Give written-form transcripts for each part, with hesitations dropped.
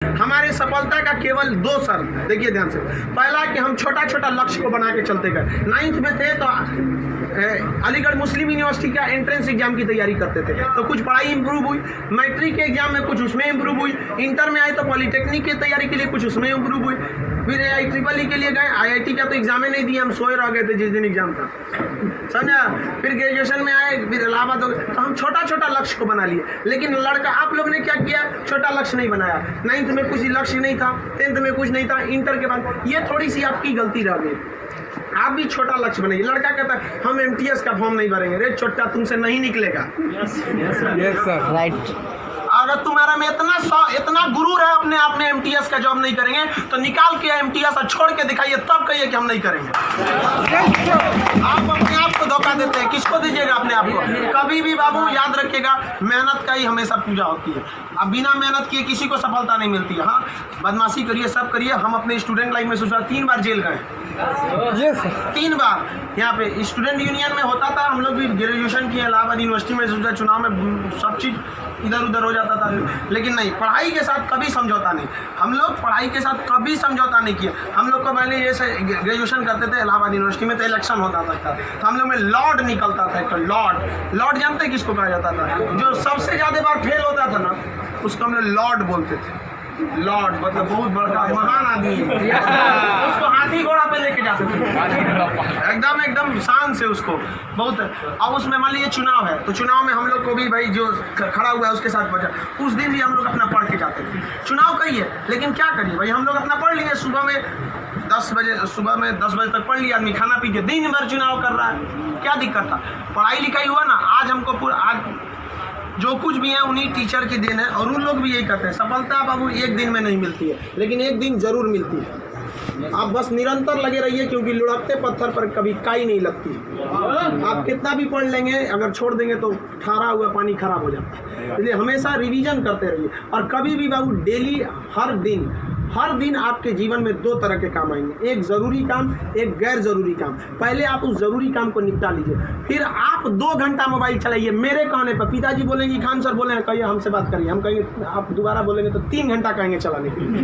हमारी सफलता का केवल 2 शर्त, देखिए ध्यान से। पहला कि हम छोटा छोटा लक्ष्य को बना के चलते गए। 9th में थे तो अलीगढ़ मुस्लिम यूनिवर्सिटी का एंट्रेंस एग्जाम की तैयारी करते थे, तो कुछ पढ़ाई इंप्रूव हुई। मैट्रिक के एग्जाम में कुछ उसमें इंप्रूव हुई। इंटर में आए तो पॉलिटेक्निक की तैयारी के लिए कुछ उसमें इंप्रूव हुई। फिर IEEE के लिए गए, IIT का तो एग्जाम ही नहीं दिया, हम सोए रह गए थे जिस दिन एग्जाम था, समझा। फिर ग्रेजुएशन में आए, फिर इलाहाबाद हो गए, तो हम छोटा छोटा लक्ष्य को बना लिए। लेकिन लड़का आप लोग ने क्या किया, छोटा लक्ष्य नहीं बनाया। 9th में कुछ लक्ष्य नहीं था, 10th में कुछ नहीं था, इंटर के बाद ये थोड़ी सी आपकी गलती रह गई। आप भी छोटा लक्ष्य बनाइए। लड़का कहता है हम MTS का फॉर्म नहीं भरेंगे, रे छोटा तुमसे नहीं निकलेगा। Yes sir, right. अगर तुम्हारा में इतना गुरूर है अपने आप में MTS का जॉब नहीं करेंगे, तो निकाल के MTS और छोड़ के दिखाइए, तब कहिए कि हम नहीं करेंगे। आप अपने आप को धोखा देते हैं, किसको दीजिएगा अपने आप को। कभी भी बाबू याद रखिएगा, मेहनत का ही हमेशा पूजा होती है। अब बिना मेहनत किए किसी को सफलता नहीं मिलती है। हाँ, बदमाशी करिए, सब करिए। हम अपने स्टूडेंट लाइफ में सोचा 3 बार जेल गए। यस 3 बार। यहाँ पे स्टूडेंट यूनियन में होता था, हम लोग भी ग्रेजुएशन किए इलाहाबाद यूनिवर्सिटी में, सोचा चुनाव में सब चीज़ इधर उधर हो जाता था, लेकिन नहीं, पढ़ाई के साथ कभी समझौता नहीं। हम लोग पढ़ाई के साथ कभी समझौता नहीं किए। हम लोग को पहले जैसे ग्रेजुएशन करते थे इलाहाबाद यूनिवर्सिटी में, तो इलेक्शन होता था, तो हम लोग में लॉर्ड निकलता था। एक लॉर्ड जानते हैं किसको कहा जाता था? जो सबसे ज़्यादा बार फेल होता था ना, उसको हम लोग लॉर्ड बोलते थे। लॉर्ड मतलब बहुत बड़ा महान आदमी है। उसको हाथी घोड़ा पे लेके जाते थे, एकदम शान से उसको बहुत। अब उसमें मान लीजिए चुनाव है, तो चुनाव में हम लोग को भी भाई जो खड़ा हुआ है उसके साथ बचा, उस दिन भी हम लोग अपना पढ़ के जाते थे। चुनाव कहिए, लेकिन क्या करिए भाई, हम लोग अपना पढ़ लिए। सुबह में 10 बजे तक पढ़ लिया आदमी, खाना पी के दिन भर चुनाव कर रहा है, क्या दिक्कत था। पढ़ाई लिखाई हुआ ना, आज हमको आज जो कुछ भी है उन्हीं टीचर की देन है, और उन लोग भी यही करते हैं। सफलता बाबू एक दिन में नहीं मिलती है, लेकिन एक दिन जरूर मिलती है। आप बस निरंतर लगे रहिए, क्योंकि लुढ़कते पत्थर पर कभी काई नहीं लगती। आप कितना भी पढ़ लेंगे, अगर छोड़ देंगे तो ठहरा हुआ पानी खराब हो जाता है। इसलिए हमेशा रिवीजन करते रहिए, और कभी भी बाबू डेली हर दिन आपके जीवन में 2 तरह के काम आएंगे, एक ज़रूरी काम, एक गैर ज़रूरी काम। पहले आप उस ज़रूरी काम को निपटा लीजिए, फिर आप 2 घंटा मोबाइल चलाइए। मेरे कहने पर पिताजी बोलेंगे, खान सर बोलेंगे कहिए हमसे बात करिए, हम कहेंगे, आप दोबारा बोलेंगे तो 3 घंटा कहेंगे चलाने के लिए।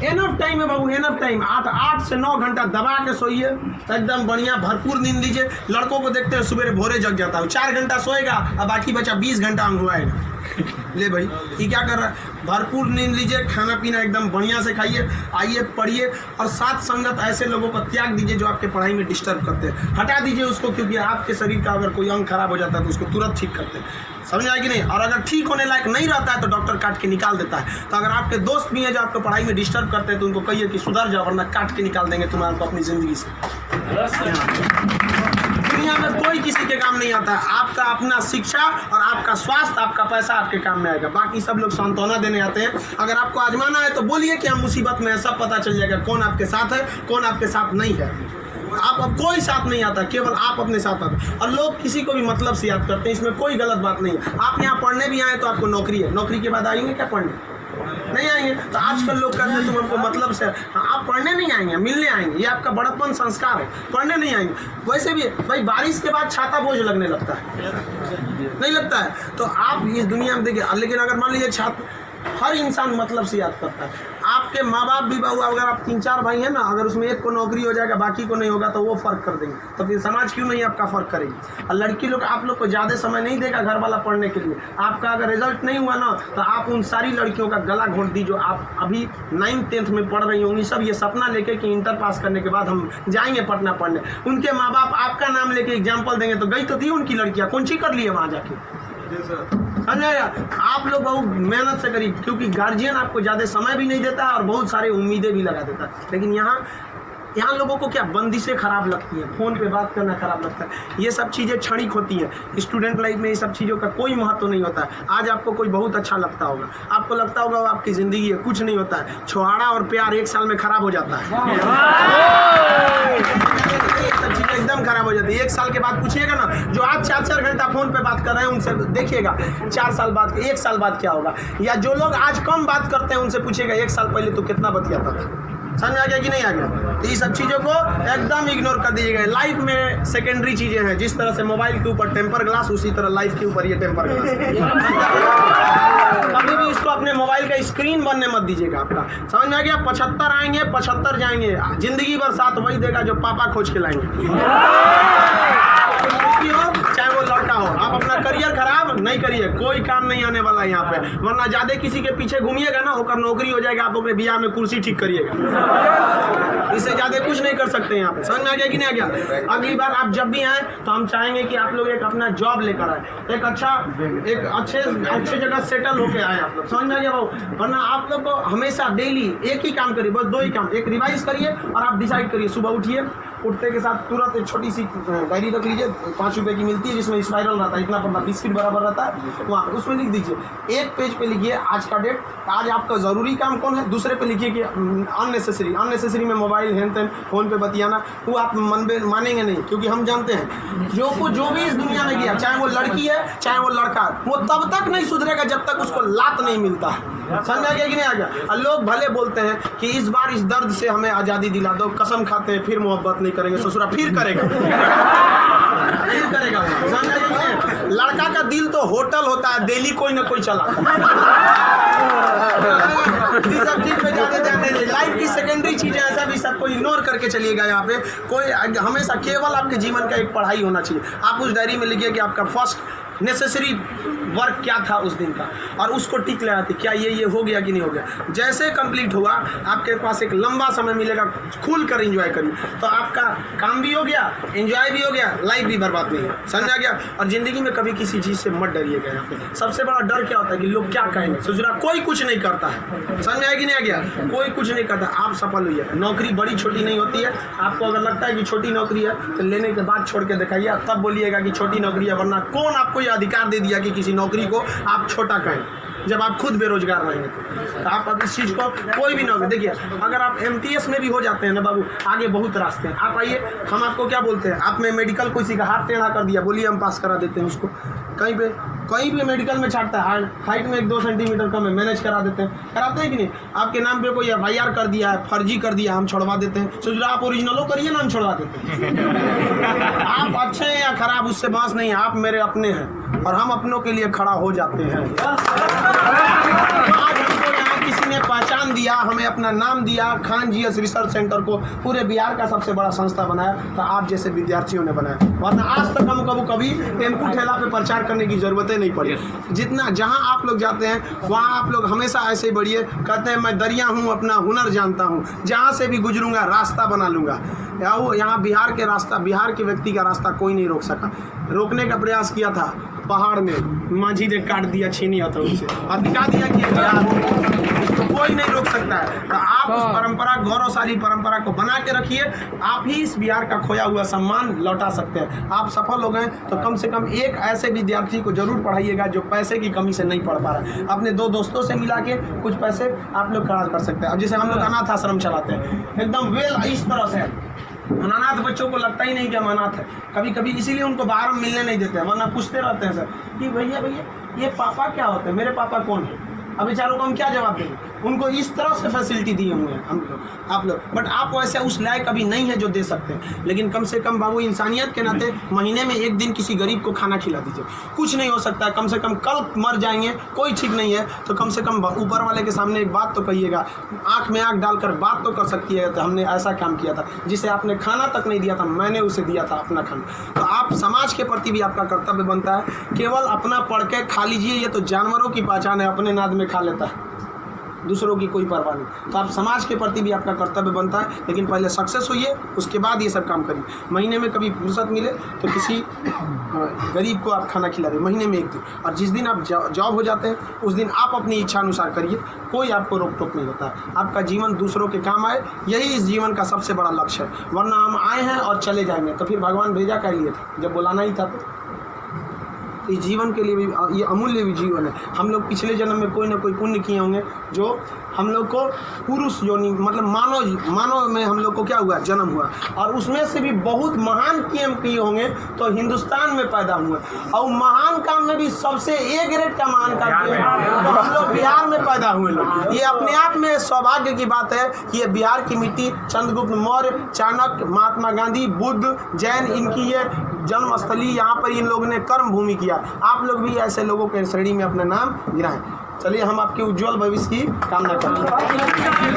एनफ टाइम है बाबू, एनफ टाइम। 8 से 9 घंटा दबा के सोइए, एकदम बढ़िया भरपूर नींद लीजिए। लड़कों को देखते हैं सुबह भोरे जग जाता है, 4 घंटा सोएगा और बाकी बचा 20 घंटा अंगुआएगा। ले भाई, ये क्या कर रहा है? भरपूर नींद लीजिए, खाना पीना एकदम बढ़िया से खाइए, आइए पढ़िए, और साथ संगत ऐसे लोगों को त्याग दीजिए जो आपके पढ़ाई में डिस्टर्ब करते हैं। हटा दीजिए उसको, क्योंकि आपके शरीर का अगर कोई अंग खराब हो जाता है तो उसको तुरंत ठीक करते हैं, समझ आए कि नहीं। और अगर ठीक होने लायक नहीं रहता है तो डॉक्टर काट के निकाल देता है। तो अगर आपके दोस्त भी हैं जो आपको पढ़ाई में डिस्टर्ब करते हैं, तो उनको कहिए कि सुधर जाओ, वरना काट के निकाल देंगे तुम्हारे को अपनी ज़िंदगी से। दुनिया में कोई किसी के काम नहीं आता है। आपका अपना शिक्षा और आपका स्वास्थ्य, आपका पैसा आपके काम में आएगा। बाकी सब लोग सांत्वना देने आते हैं। अगर आपको आजमाना है तो बोलिए कि हम मुसीबत में है, सब पता चल जाएगा कौन आपके साथ है, कौन आपके साथ नहीं है। आप अब कोई साथ नहीं आता, केवल आप अपने साथ आते। और लोग किसी को भी मतलब से याद करते हैं, इसमें कोई गलत बात नहीं है। आप यहाँ पढ़ने भी आए तो आपको नौकरी है, नौकरी के बाद आएंगे क्या पढ़ने? नहीं आएंगे। तो आजकल लोग कहते हैं तुम हमको मतलब से, आप पढ़ने नहीं आएंगे, मिलने आएंगे। ये आपका बड़प्पन संस्कार है, पढ़ने नहीं आएंगे। वैसे भी भाई बारिश के बाद छाता बोझ लगने लगता है, नहीं लगता है? तो आप इस दुनिया में देखिए, लेकिन अगर मान लीजिए छात्र, हर इंसान मतलब से याद करता है। आपके माँ बाप भी बाबू, अगर आप 3-4 भाई हैं ना, अगर उसमें एक को नौकरी हो जाएगा बाकी को नहीं होगा तो वो फ़र्क कर देंगे। तो फिर समाज क्यों नहीं आपका फ़र्क करेगी? और लड़की लोग, आप लोग को ज़्यादा समय नहीं देगा घर वाला पढ़ने के लिए। आपका अगर रिजल्ट नहीं हुआ ना, तो आप उन सारी लड़कियों का गला घोंट दी जो आप अभी 9th 10th में पढ़ रही होंगी। सब ये सपना लेके कि इंटर पास करने के बाद हम जाएंगे पटना पढ़ने। उनके माँ बाप आपका नाम लेके एग्जाम्पल देंगे, तो गई तो थी उनकी लड़कियाँ, कौन सी कर ली है वहाँ जाके? समझे? आप लोग बहुत मेहनत से करिए, क्योंकि गार्जियन आपको ज़्यादा समय भी नहीं देता है और बहुत सारे उम्मीदें भी लगा देता है। लेकिन यहाँ लोगों को क्या बंदिशें खराब लगती हैं, फ़ोन पे बात करना खराब लगता है। ये सब चीज़ें क्षणिक होती हैं। स्टूडेंट लाइफ में ये सब चीज़ों का कोई महत्व नहीं होता है। आज आपको कोई बहुत अच्छा लगता होगा, आपको लगता होगा वो आपकी ज़िंदगी है, कुछ नहीं होता है। छोहाड़ा और प्यार 1 साल में खराब हो जाता है, एकदम खराब हो जाती है। 1 साल के बाद पूछिएगा ना, जो आज 4-4 घंटा फ़ोन पे बात कर रहे हैं उनसे देखिएगा 4 साल बाद, 1 साल बाद क्या होगा। या जो लोग आज कम बात करते हैं उनसे पूछिएगा 1 साल पहले तो कितना बतियाता था। समझ में आ गया कि नहीं आ गया? तो ये सब चीज़ों को एकदम इग्नोर कर दीजिएगा। लाइफ में सेकेंडरी चीज़ें हैं, जिस तरह से मोबाइल के ऊपर टेम्पर ग्लास, उसी तरह लाइफ के ऊपर ये टेम्पर ग्लास। कभी भी इसको अपने मोबाइल का स्क्रीन बनने मत दीजिएगा आपका। समझ में आ गया? 75 आएंगे 75 जाएंगे, जिंदगी भर साथ वही देगा जो पापा खोज के लाएंगे। चाहे वो लड़का हो, आप अपना करियर खराब नहीं करिए, कोई काम नहीं आने वाला यहाँ पे। वरना ज्यादा किसी के पीछे घूमिएगा ना, होकर नौकरी हो जाएगा, आप अपने बियाह में कुर्सी ठीक करिएगा। इससे ज्यादा कुछ नहीं कर सकते यहाँ पे। समझ में आ गया कि नहीं आ गया? अगली बार आप जब भी आए तो हम चाहेंगे कि आप लोग एक अपना जॉब लेकर आए, एक अच्छे जगह सेटल होके आए आप लोग। समझ में आ गया भाऊ? वरना आप लोग को हमेशा डेली एक ही काम करिए, बस 2 ही काम। एक रिवाइज करिए और आप डिसाइड करिए। सुबह उठिए, उठते के साथ तुरंत एक छोटी सी डायरी रख लीजिए, 5 रुपए की मिलती है, जिसमें स्पाइरल रहता है, इतना पतला बिस्किट बराबर रहता है, वहाँ उसमें लिख दीजिए। एक पेज पे लिखिए आज का डेट, आज आपका ज़रूरी काम कौन है। दूसरे पे लिखिए कि अननेसेसरी में मोबाइल हैंड फ़ोन पे बतियाना, वो आप मानेंगे नहीं, क्योंकि हम जानते हैं जो भी इस दुनिया में किया, चाहे वो लड़की है चाहे वो लड़का है, वो तब तक नहीं सुधरेगा जब तक उसको लात नहीं मिलता है। समझ आ गया कि नहीं आ गया? और लोग भले बोलते हैं कि इस बार इस दर्द से हमें आज़ादी दिला दो, कसम खाते हैं फिर मोहब्बत नहीं करेंगे, ससुरा फिर करेगा। फिर करेगा। समझ आ गया कि नहीं? लड़का का दिल तो होटल होता है, डेली कोई ना कोई चला। लाइफ की सेकेंडरी चीजें ऐसा भी सबको इग्नोर करके चलिएगा। यहाँ पे कोई हमेशा केवल आपके जीवन का एक पढ़ाई होना चाहिए। आप उस डायरी में लिखिए कि आपका फर्स्ट नेसेसरी वर्क क्या था उस दिन का, और उसको टिक लगाते क्या ये हो गया कि नहीं हो गया। जैसे कंप्लीट हुआ आपके पास एक लंबा समय मिलेगा, खुल कर एंजॉय करिए, तो आपका काम भी हो गया, एंजॉय भी हो गया, लाइफ भी बर्बाद नहीं है। समझ आ गया? और जिंदगी में कभी किसी चीज़ से मत डरिएगा। यहाँ पे सबसे बड़ा डर क्या होता है कि लोग क्या कहेंगे। सोचना कोई कुछ नहीं करता है। समझ में आया कि नहीं आ गया? कोई कुछ नहीं करता, आप सफल हुई है। नौकरी बड़ी छोटी नहीं होती है। आपको अगर लगता है कि छोटी नौकरी है तो लेने के बाद छोड़ के दिखाइए, तब बोलिएगा कि छोटी नौकरी है। वरना कौन आपको यह अधिकार दे दिया कि किसी नौकरी को आप छोटा कहें, जब आप खुद बेरोजगार रहेंगे? तो आप अब इस चीज़ को कोई भी नौकरी देखिए, अगर आप MTS में भी हो जाते हैं ना बाबू, आगे बहुत रास्ते हैं। आप आइए, हम आपको क्या बोलते हैं, आप में मेडिकल किसी का हाथ टेढ़ा कर दिया, बोलिए हम पास करा देते हैं उसको। कहीं भी मेडिकल में छाटता है, हाइट में 1-2 सेंटीमीटर कम है, मैनेज करा देते हैं। कराते हैं कि नहीं? आपके नाम पे कोई FIR कर दिया है, फर्जी कर दिया, हम छोड़वा देते हैं। सोच रहे आप ओरिजिनलो करिए ना, हम छोड़वा देते हैं। आप अच्छे हैं या खराब उससे बात नहीं है, आप मेरे अपने हैं और हम अपनों के लिए खड़ा हो जाते हैं। आज हमको यहाँ किसी ने पहचान दिया, हमें अपना नाम दिया, खान GS रिसर्च सेंटर को पूरे बिहार का सबसे बड़ा संस्था बनाया, तो आप जैसे विद्यार्थियों ने बनाया। वरना आज तक हम कभी टेम्पू ठेला पे प्रचार करने की जरूरतें नहीं पड़ी। जितना जहाँ आप लोग जाते हैं वहाँ आप लोग हमेशा ऐसे ही बढ़िए। कहते हैं मैं दरिया हूँ, अपना हुनर जानता हूँ, जहाँ से भी गुजरूंगा रास्ता बना लूँगा। यहाँ बिहार के व्यक्ति का रास्ता कोई नहीं रोक सका। रोकने का प्रयास किया था पहाड़ में, माझी ने काट दिया छीनी हथौड़ी से और दिखा दिया कि इसको कोई नहीं रोक सकता है। तो आप उस परंपरा, गौरवशाली परंपरा को बना के रखिए। आप ही इस बिहार का खोया हुआ सम्मान लौटा सकते हैं। आप सफल हो गए तो कम से कम एक ऐसे विद्यार्थी को जरूर पढ़ाइएगा जो पैसे की कमी से नहीं पढ़ पा रहा है। अपने 2 दोस्तों से मिला के कुछ पैसे आप लोग खर्च कर सकते हैं। अब जैसे हम लोग अनाथ आश्रम चलाते हैं, एकदम वेल इस तरह से अनाथ बच्चों को लगता ही नहीं कि हम अनाथ है। कभी इसीलिए उनको बाहर हम मिलने नहीं देते हैं, वरना पूछते रहते हैं सर कि भैया ये पापा क्या होते हैं, मेरे पापा कौन है। अब बेचारों को हम क्या जवाब देंगे? उनको इस तरह से फैसिलिटी दिए हुए हैं हम लोग, आप लोग। बट आप वैसे उस लायक अभी नहीं है जो दे सकते हैं। लेकिन कम से कम बाबू इंसानियत के नाते महीने में 1 दिन किसी गरीब को खाना खिला दीजिए। कुछ नहीं हो सकता है, कम से कम कल मर जाएंगे, कोई ठीक नहीं है, तो कम से कम ऊपर वाले के सामने एक बात तो कहिएगा, आँख में आँख डालकर बात तो कर सकती है। तो हमने ऐसा काम किया था, जिसे आपने खाना तक नहीं दिया था, मैंने उसे दिया था अपना खाना। तो आप समाज के प्रति भी आपका कर्तव्य बनता है। केवल अपना पढ़ के खा लीजिए, ये तो जानवरों की पहचान है, अपने नाद में खा लेता है, दूसरों की कोई परवाह नहीं। तो आप समाज के प्रति भी आपका कर्तव्य बनता है। लेकिन पहले सक्सेस होइए, उसके बाद ये सब काम करिए। महीने में कभी फुर्सत मिले तो किसी गरीब को आप खाना खिला दें, महीने में 1 दिन। और जिस दिन आप जॉब हो जाते हैं उस दिन आप अपनी इच्छा अनुसार करिए, कोई आपको रोक टोक नहीं होता है। आपका जीवन दूसरों के काम आए, यही इस जीवन का सबसे बड़ा लक्ष्य है। वरना हम आए हैं और चले जाएंगे, तो फिर भगवान भेजा क्या लिए था, जब बुलाना ही था। तो इस जीवन के लिए भी ये अमूल्य भी जीवन है। हम लोग पिछले जन्म में कोई ना कोई पुण्य किए होंगे जो हम लोग को पुरुष योनि मतलब मानव में हम लोग को क्या हुआ, जन्म हुआ, और उसमें से भी बहुत महान काम किए होंगे तो हिंदुस्तान में पैदा हुए, और महान काम में भी सबसे ए ग्रेड का महान काम किए तो हम लोग बिहार में पैदा हुए लोग। ये अपने आप में सौभाग्य की बात है कि ये बिहार की मिट्टी, चंद्रगुप्त मौर्य, चाणक्य, महात्मा गांधी, बुद्ध, जैन, इनकी ये जन्मस्थली, यहाँ पर इन लोगों ने कर्म भूमि किया। आप लोग भी ऐसे लोगों के श्रेणी में अपना नाम गिराएं। चलिए हम आपके उज्जवल भविष्य की कामना करते हैं।